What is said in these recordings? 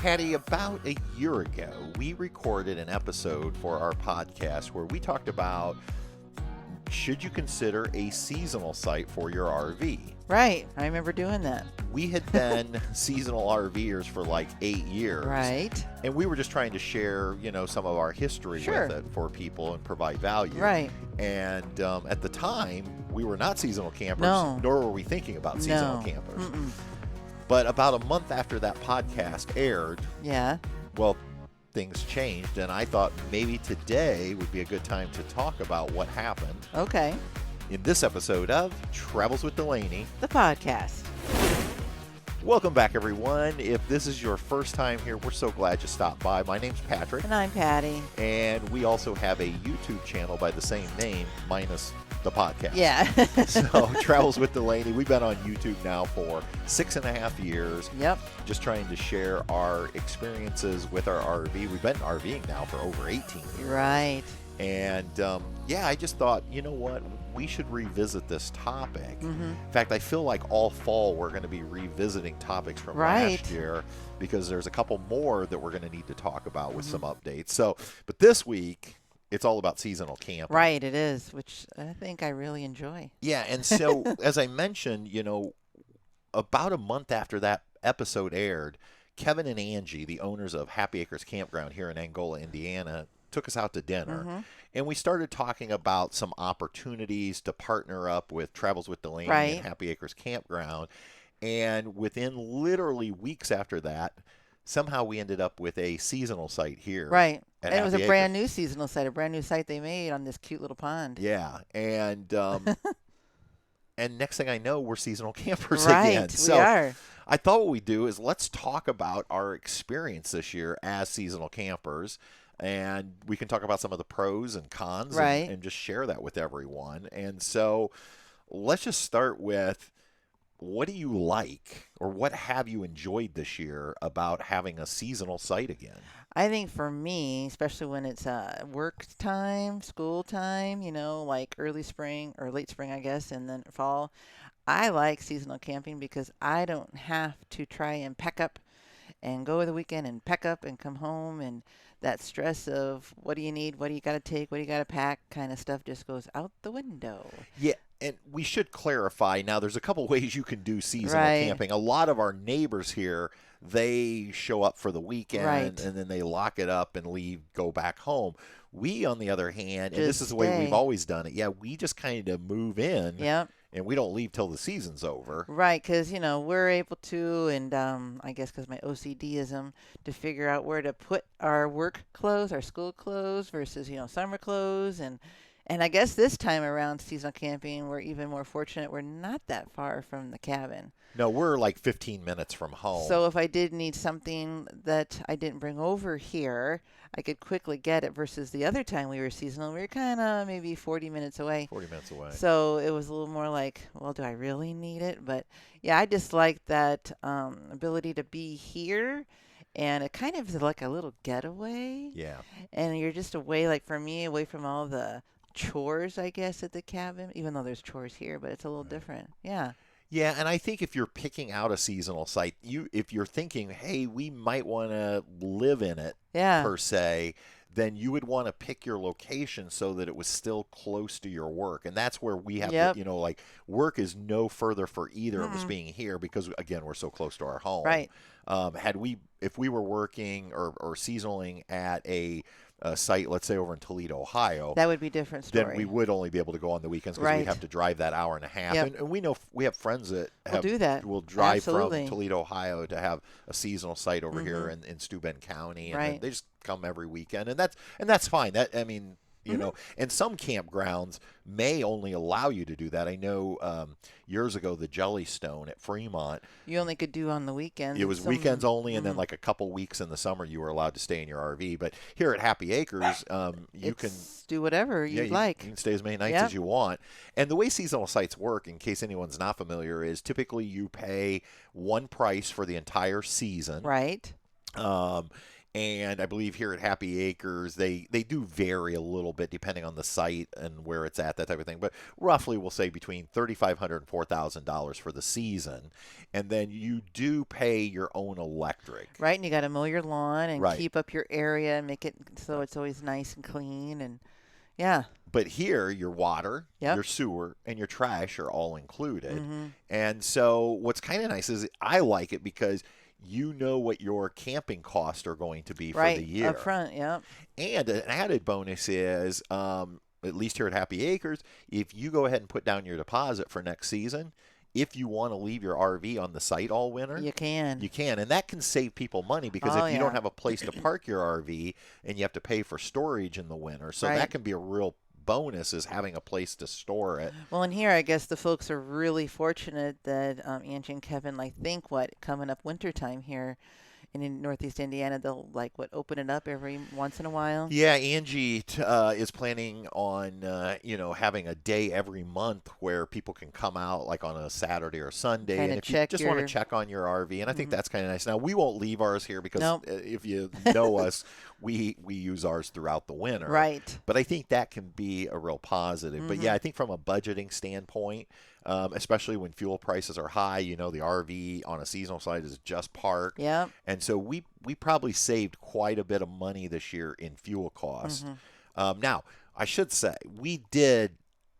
Patty, about a year ago, we recorded an episode for our podcast where we talked about should you consider a seasonal site for your RV? Right. I remember doing that. We had been seasonal RVers for like 8 years. Right. And we were just trying to share, some of our history Sure. with it for people and provide value. Right. And at the time, we were not seasonal campers, No. nor were we thinking about seasonal No. campers. Mm-mm. But about a month after that podcast aired, Yeah. well, things changed, and I thought maybe today would be a good time to talk about what happened Okay. in this episode of Travels with Delaney. The podcast. Welcome back, everyone. If this is your first time here, we're so glad you stopped by. My name's Patrick, And I'm Patty. and we also have a YouTube channel by the same name, minus the podcast. Yeah. So, Travels with Delaney. We've been on YouTube now for 6.5 years. Yep. Just trying to share our experiences with our RV. We've been RVing now for over 18 years. Right. And I just thought, you know what? We should revisit this topic. Mm-hmm. In fact, I feel like all fall we're going to be revisiting topics from Right. last year because there's a couple more that we're going to need to talk about with some updates. So, but this week, it's all about seasonal camping. Right, it is, which I think I really enjoy. Yeah, and so as I mentioned, about a month after that episode aired, Kevin and Angie, the owners of Happy Acres Campground here in Angola, Indiana, took us out to dinner. Mm-hmm. And we started talking about some opportunities to partner up with Travels with Delaney Right. and Happy Acres Campground. And within literally weeks after that, somehow we ended up with a seasonal site here. Right. at And it was a Happy brand Acres. new seasonal site, a brand new site they made on this cute little pond. Yeah. And and next thing I know, we're seasonal campers Right, again. we So are. I thought what we'd do is let's talk about our experience this year as seasonal campers. And we can talk about some of the pros and cons Right. and just share that with everyone. And so let's just start with, what do you like or what have you enjoyed this year about having a seasonal site again? I think for me, especially when it's work time, school time, like early spring or late spring, I guess, and then fall, I like seasonal camping because I don't have to try and pack up and go the weekend and pack up and come home, and that stress of what do you need, what do you got to take, what do you got to pack kind of stuff just goes out the window. Yeah, and we should clarify now, there's a couple ways you can do seasonal Right. camping. A lot of our neighbors here, they show up for the weekend Right. and then they lock it up and leave, go back home. We, on the other hand, and this Just is the way we've stay. always done it, we just kind of move in Yep. and we don't leave till the season's over. Right, because, we're able to, and I guess because my OCDism, to figure out where to put our work clothes, our school clothes versus, summer clothes. And I guess this time around seasonal camping, we're even more fortunate. We're not that far from the cabin. No, we're like 15 minutes from home. So if I did need something that I didn't bring over here, I could quickly get it versus the other time we were seasonal. We were kind of maybe 40 minutes away. 40 minutes away. So it was a little more like, well, do I really need it? But yeah, I just like that ability to be here. And it kind of is like a little getaway. Yeah. And you're just away, like for me, away from all the chores, I guess, at the cabin, even though there's chores here, but it's a little different. Yeah. Yeah, and I think if you're picking out a seasonal site, if you're thinking, hey, we might want to live in it, Yeah. per se, then you would want to pick your location so that it was still close to your work. And that's where we have, Yep. like work is no further for either of us being here because, again, we're so close to our home. Right. If we were working or seasonaling at a site, let's say over in Toledo, Ohio, That would be a different story. then we would only be able to go on the weekends because Right. we'd have to drive that hour and a half. Yep. And we know we have friends that We'll do that. will drive Absolutely. from Toledo, Ohio to have a seasonal site over here in Steuben County. And Right. they just come every weekend. And that's fine. And some campgrounds may only allow you to do that. I know years ago, the Jellystone at Fremont, You only could do on the weekends. it was Some- weekends only, and then like a couple weeks in the summer, you were allowed to stay in your RV. But here at Happy Acres, you can do whatever yeah, you'd like. You can stay as many nights Yep. as you want. And the way seasonal sites work, in case anyone's not familiar, is typically you pay one price for the entire season. Right. And I believe here at Happy Acres, they do vary a little bit depending on the site and where it's at, that type of thing. But roughly, we'll say between $3,500 and $4,000 for the season. And then you do pay your own electric. Right, and you got to mow your lawn and Right. keep up your area and make it so it's always nice and clean. And yeah. But here, your water, Yep. your sewer, and your trash are all included. Mm-hmm. And so what's kind of nice is I like it because you know what your camping costs are going to be for Right, the year. up front, yep. And an added bonus is, at least here at Happy Acres, if you go ahead and put down your deposit for next season, if you want to leave your RV on the site all winter, You can. you can. And that can save people money because Oh, if you yeah. don't have a place to park your RV and you have to pay for storage in the winter, so Right. that can be a real bonus is having a place to store it. Well, and here I guess the folks are really fortunate that Angie and Kevin, like, think coming up wintertime here in Northeast Indiana, they'll open it up every once in a while. Yeah, Angie is planning on having a day every month where people can come out like on a Saturday or Sunday, Kinda and if you check just want to your- check on your RV, and I think that's kind of nice. Now we won't leave ours here because Nope. if you know us, we use ours throughout the winter. Right. But I think that can be a real positive. But yeah, I think from a budgeting standpoint, especially when fuel prices are high, the RV on a seasonal site is just parked. Yep. And so we probably saved quite a bit of money this year in fuel costs. Now, I should say, we did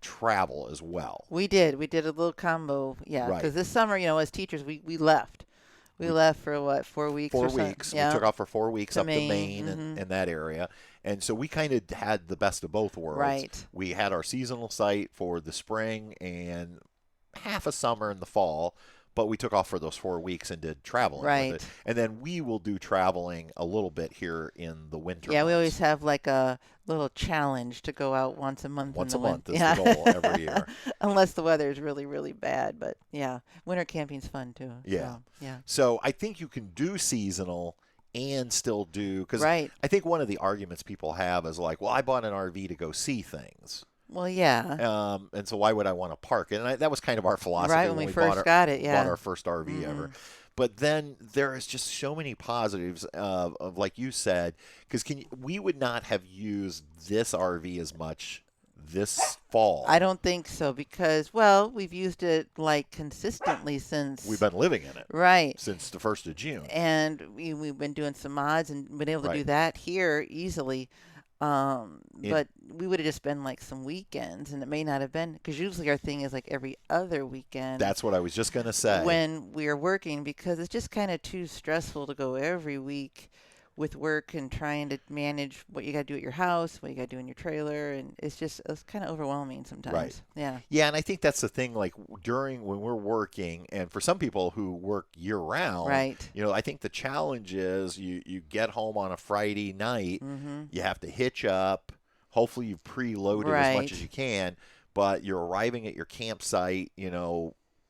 travel as well. We did. We did a little combo. Yeah. Right. Because this summer, as teachers, we left. We left for what, 4 weeks? 4 or so? weeks. Yeah. We took off for 4 weeks To up to Maine Maine, and that area. And so we kind of had the best of both worlds. Right. We had our seasonal site for the spring and half a summer in the fall, but we took off for those 4 weeks and did traveling Right. with it. And then we will do traveling a little bit here in the winter Yeah, we months. always have like a little challenge to go out once a month. Once in a the month is yeah. the goal every year. Unless the weather is really, really bad. But yeah, winter camping's fun too. Yeah. So, yeah. So I think you can do seasonal and still do, because Right. I think one of the arguments people have is like, well, I bought an RV to go see things. Well, yeah. And so why would I want to park it? And that was kind of our philosophy Right, when we first bought got it, yeah. bought our first RV ever. But then there is just so many positives of like you said, because we would not have used this RV as much this fall. I don't think so because, well, we've used it like consistently since. We've been living in it Right. since the 1st of June. And we've been doing some mods and been able to do Right. that here easily. But we would have just been like some weekends, and it may not have been because usually our thing is like every other weekend. That's what I was just going to say. When we are working, because it's just kind of too stressful to go every week with work and trying to manage what you got to do at your house, what you got to do in your trailer, and it's kind of overwhelming sometimes. Right. Yeah. Yeah, and I think that's the thing. Like when we're working, and for some people who work year round, Right. I think the challenge is you get home on a Friday night, you have to hitch up. Hopefully, you've preloaded as much Right. as you can, but you're arriving at your campsite,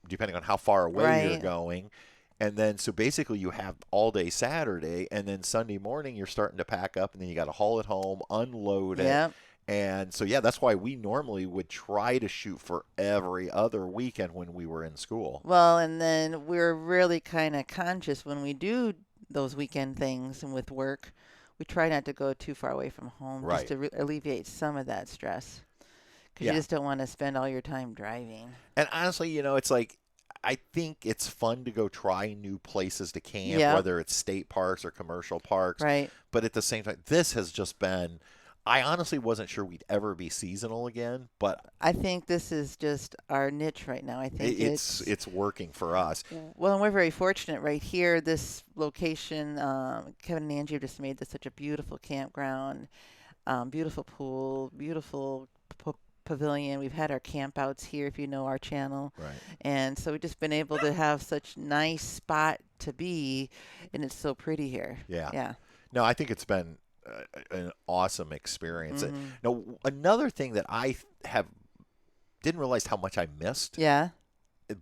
depending on how far away you're Right. going. And then, so basically, you have all day Saturday, and then Sunday morning, you're starting to pack up, and then you got to haul it home, unload it. Yep. And so, yeah, that's why we normally would try to shoot for every other weekend when we were in school. Well, and then we're really kind of conscious when we do those weekend things and with work, we try not to go too far away from home Right. just to alleviate some of that stress. Because Yeah. you just don't want to spend all your time driving. And honestly, it's like, I think it's fun to go try new places to camp, Yep. whether it's state parks or commercial parks. Right. But at the same time, this has just been, I honestly wasn't sure we'd ever be seasonal again, but I think this is just our niche right now. I think it's working for us. Well, and we're very fortunate right here. This location, Kevin and Angie have just made this such a beautiful campground, beautiful pool, beautiful pavilion. We've had our campouts here, if you know our channel. Right. And so we've just been able to have such nice spot to be, and it's so pretty here. Yeah. Yeah. No, I think it's been an awesome experience. Now, another thing that I didn't realize how much I missed. Yeah.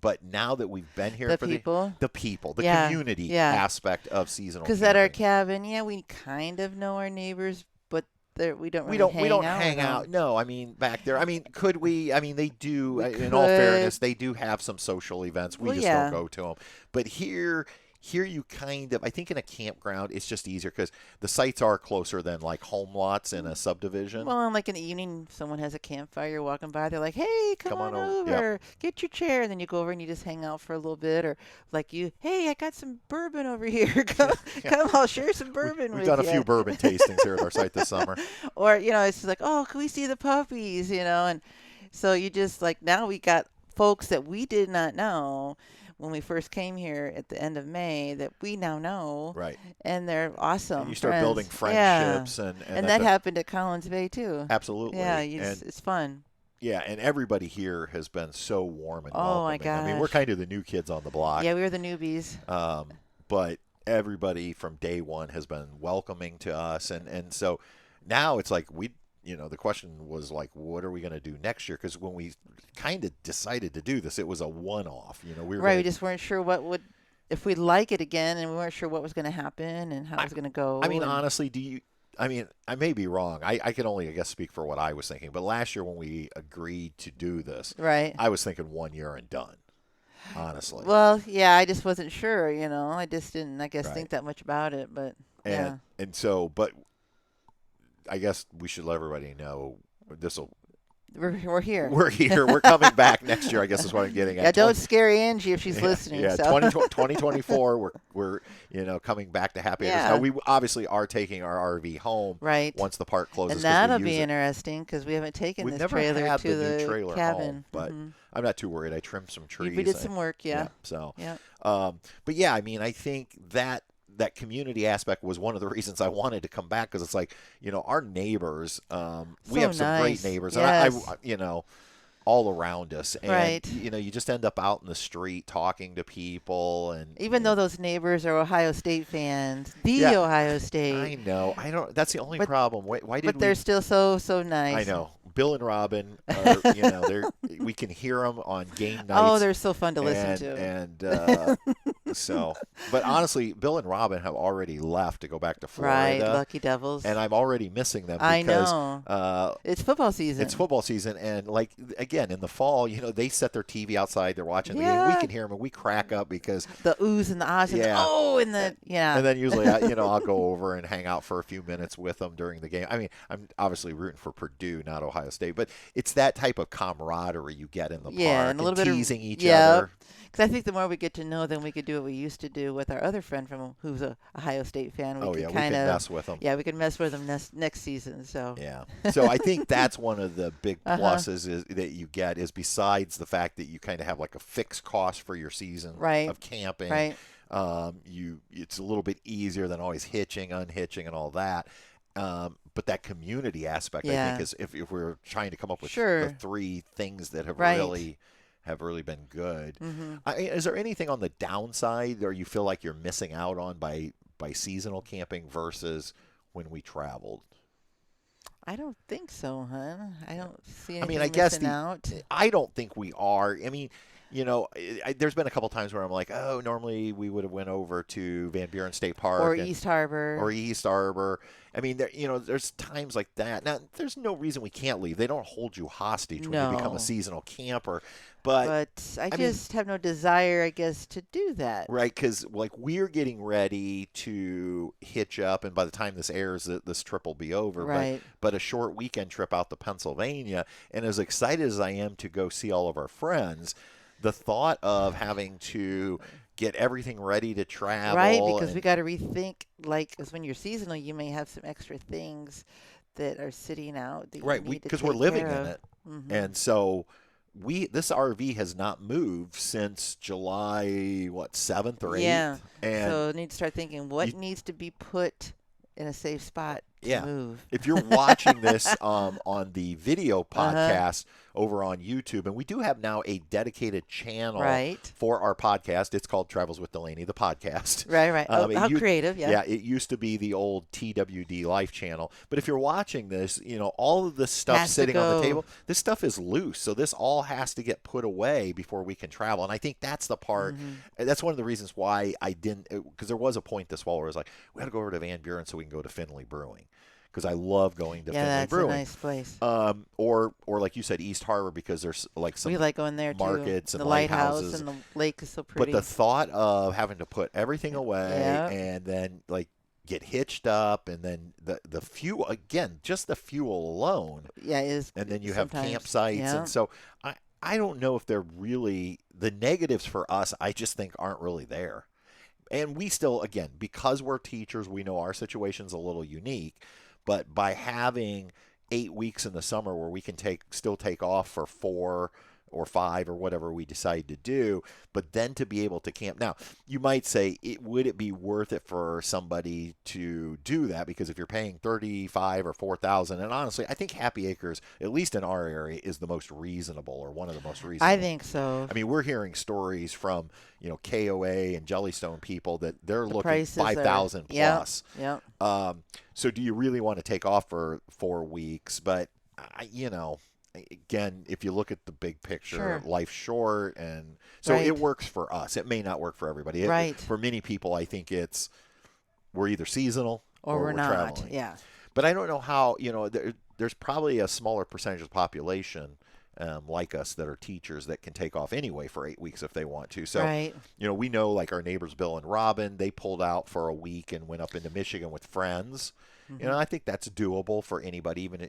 But now that we've been here The for people. the people, the Yeah, community yeah. aspect of seasonal Because at our camping. cabin, yeah, we kind of know our neighbors, but we don't really we don't hang hang with out. them. No, I mean back there. I mean, could we? I mean, they do. We In all could. fairness, they do have some social events. We Well, just yeah. don't go to them. But here, here you I think in a campground, it's just easier because the sites are closer than like home lots in a subdivision. Well, and like in the evening, someone has a campfire, you're walking by, they're like, hey, come on Yep. over, get your chair. And then you go over and you just hang out for a little bit. Or like hey, I got some bourbon over here. Come, I'll share some bourbon We've with done you. a few bourbon tastings here at our site this summer. Or, it's just like, oh, can we see the puppies, And so you just like, now we got folks that we did not know when we first came here at the end of May that we now know. Right. And they're awesome. And you start friends. building friendships. Yeah. And that happened at Collins Bay, too. Absolutely. Yeah, it's fun. Yeah, and everybody here has been so warm and welcoming. My gosh. I mean, we're kind of the new kids on the block. Yeah, we were the newbies. But everybody from day one has been welcoming to us. And so now it's like the question was like, what are we going to do next year? Because when we kind of decided to do this, it was a one-off. We just weren't sure if we'd like it again, and we weren't sure what was going to happen and how it was going to go. I mean, honestly, I may be wrong. I can only, I guess, speak for what I was thinking. But last year when we agreed to do this, right, I was thinking 1 year and done. Honestly. Well, yeah, I just wasn't sure. I just didn't, right. think that much about it. But and so, but I guess we should let everybody know we're here. We're here. We're coming back next year, I guess is what I'm getting at. Yeah, don't scare Angie if she's listening. Yeah, so. 2024, we're coming back to Happy Acres. Now, we obviously are taking our RV home once the park closes. And that'll be interesting because we haven't taken this trailer to the trailer cabin. Home, but I'm not too worried. I trimmed some trees. We did some work, yeah. So, yeah. But yeah, I mean, I think that community aspect was one of the reasons I wanted to come back because it's like, our neighbors, we have some great neighbors. Yes. And all around us. And, right. You just end up out in the street talking to people. And even though those neighbors are Ohio State fans, Ohio State. I know. That's the only problem. Why did But they're still so nice. I know. Bill and Robin are, we can hear them on game nights. Oh, they're so fun to listen to. And but honestly, Bill and Robin have already left to go back to Florida. Right, lucky devils. And I'm already missing them because I know. It's football season. It's football season, and like again in the fall, they set their TV outside. They're watching the game. We can hear them, and we crack up because the oohs and the ahs. And And then usually, I'll go over and hang out for a few minutes with them during the game. I mean, I'm obviously rooting for Purdue, not Ohio State, but it's that type of camaraderie you get in the park, and a little bit teasing each other. Because I think the more we get to know them, we could do what we used to do with our other friend who's a Ohio State fan. We can mess with them. Yeah, we can mess with them next season. So yeah, so I think that's one of the big pluses is that you get is besides the fact that you kind of have like a fixed cost for your season of camping. Right. It's a little bit easier than always hitching, unhitching, and all that. But that community aspect, I think, is if we're trying to come up with the three things that have really been good. Mm-hmm. Is there anything on the downside or you feel like you're missing out on by seasonal camping versus when we traveled? I don't think so, hon. I don't see anything missing out. I don't think we are. I mean, there's been a couple times where I'm like, oh, normally we would have went over to Van Buren State Park or East Harbor. I mean, there's times like that. Now, there's no reason we can't leave. They don't hold you hostage when you become a seasonal camper. But I just have no desire, I guess, to do that. Right, because like we're getting ready to hitch up, and by the time this airs, this trip will be over. Right. But a short weekend trip out to Pennsylvania, and as excited as I am to go see all of our friends, the thought of having to get everything ready to travel. Right, because we got to rethink, because when you're seasonal, you may have some extra things that are sitting out. That because we're living in it. Mm-hmm. And so this RV has not moved since July, 7th or 8th? Yeah, and so need to start thinking what needs to be put in a safe spot to move. If you're watching this on the video podcast over on YouTube, and we do have now a dedicated channel for our podcast. It's called Travels with Delaney, the podcast. Right. How creative, yeah. Yeah, it used to be the old TWD Life channel. But if you're watching this, all of this stuff sitting on the table, this stuff is loose. So this all has to get put away before we can travel. And I think that's the part, that's one of the reasons why I didn't, because there was a point this fall where I was like, we got to go over to Van Buren so we can go to Finley Brewing. because I love going to Yeah, Finley that's a Brewing. nice place. Or like you said, East Harbor, because there's like some We like going there too. markets and The lighthouse lighthouses. and the lake is so But pretty. the thought of having to put everything away Yeah. and then like get hitched up, and then the fuel again, just the fuel alone, Yeah, it is. and then you have Sometimes. campsites, Yeah. and so I don't know if they're really the negatives for us. I just think aren't really there. And we still, again, because we're teachers, we know our situation's a little unique. But by having 8 weeks in the summer where we can still take off for 4 or 5 or whatever we decide to do, but then to be able to camp. Now, you might say, would it be worth it for somebody to do that? Because if you're paying 35 or 4,000, and honestly, I think Happy Acres, at least in our area, is the most reasonable, or one of the most reasonable. I think so. I mean, we're hearing stories from KOA and Jellystone people that they're looking prices are- 5,000 plus. Yep. So do you really want to take off for 4 weeks? But again, if you look at the big picture, Sure. life's short, and so Right. it works for us. It may not work for everybody. Right. For many people, I think we're either seasonal Or we're not. traveling. Yeah. But I don't know how, there's probably a smaller percentage of the population like us that are teachers that can take off anyway for 8 weeks if they want to. So, Right. we know like our neighbors Bill and Robin, they pulled out for a week and went up into Michigan with friends. I think that's doable for anybody, even,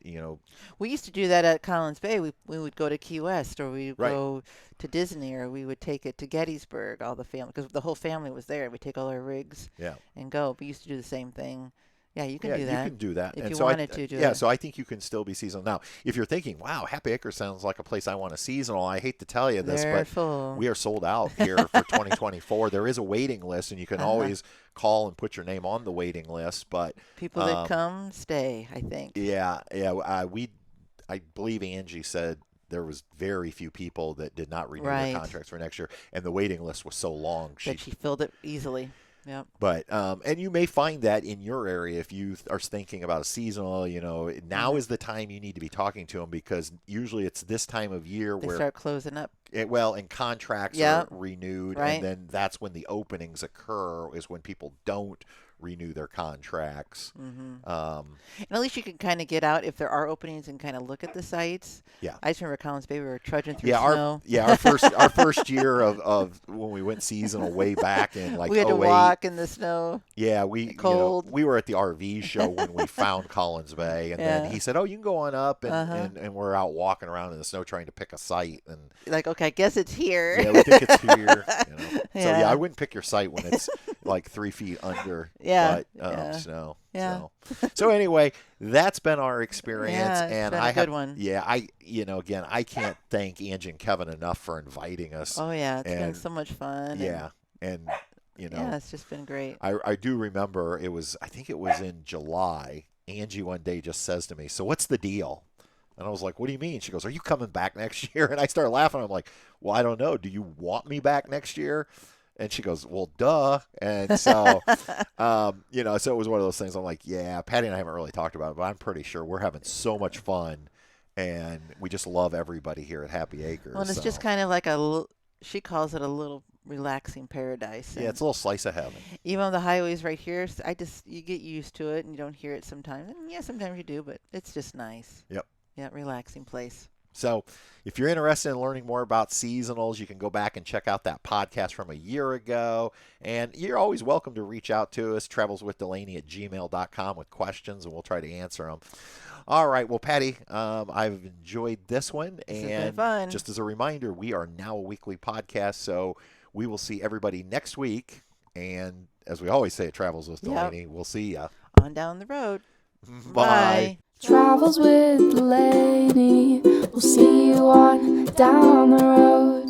We used to do that at Collins Bay. We would go to Key West, or we would Right. go to Disney, or we would take it to Gettysburg, all the family, because the whole family was there. We'd take all our rigs yeah. and go. We used to do the same thing. Yeah, you can Yeah, do that. you can do that. If And you so wanted to do yeah, it. so I think you can still be seasonal. Now, if you're thinking, wow, Happy Acres sounds like a place I want a seasonal, I hate to tell you this, They're but full. we are sold out here for 2024. There is a waiting list, and you can always call and put your name on the waiting list. But People that come stay, I think. yeah, I believe Angie said there was very few people that did not renew Right. their contracts for next year, and the waiting list was so long. That she filled it easily. Yep. But and you may find that in your area if you are thinking about a seasonal. Now is the time you need to be talking to them, because usually it's this time of year They where start closing up. and contracts Yeah. are renewed, Right. and then that's when the openings occur, is when people don't renew their contracts. And at least you can kind of get out if there are openings and kind of look at the sites. Yeah. I just remember Collins Bay, we were trudging through Yeah, snow. our first year of when we went seasonal way back in like we had to 08. walk in the snow. Yeah, we cold. we were at the RV show when we found Collins Bay, and then Yeah. he said, "Oh, you can go on up," and we're out walking around in the snow trying to pick a site, and Like, okay, I guess it's here. yeah, we think it's here. So Yeah. I wouldn't pick your site when it's like 3 feet under Yeah, snow. Yeah. So anyway, that's been our experience, Yeah, it's and been a I good have one. yeah, again, I can't thank Angie and Kevin enough for inviting us. Oh, yeah, it's been And- so much fun. Yeah, and Yeah, it's just been great. I do remember I think it was in July. Angie one day just says to me, "So what's the deal?" And I was like, "What do you mean?" She goes, "Are you coming back next year?" And I started laughing. I'm like, "Well, I don't know. Do you want me back next year?" And she goes, "Well, duh." And so, so it was one of those things. I'm like, "Yeah, Patty and I haven't really talked about it, but I'm pretty sure we're having so much fun, and we just love everybody here at Happy Acres." Well, and it's just kind of like she calls it a little relaxing paradise. yeah, it's a little slice of heaven. Even on the highways right here, you get used to it and you don't hear it sometimes. And yeah, sometimes you do, but it's just nice. Yep. Yeah, relaxing place. So if you're interested in learning more about seasonals, you can go back and check out that podcast from a year ago. And you're always welcome to reach out to us, travelswithdelaney@gmail.com, with questions, and we'll try to answer them. All right. Well, Patty, I've enjoyed this one. This has And been fun. just as a reminder, we are now a weekly podcast, so we will see everybody next week. And as we always say at Travels with Delaney, we'll see ya. On down the road. Bye. Travels with Delaney. We'll see you on down the road.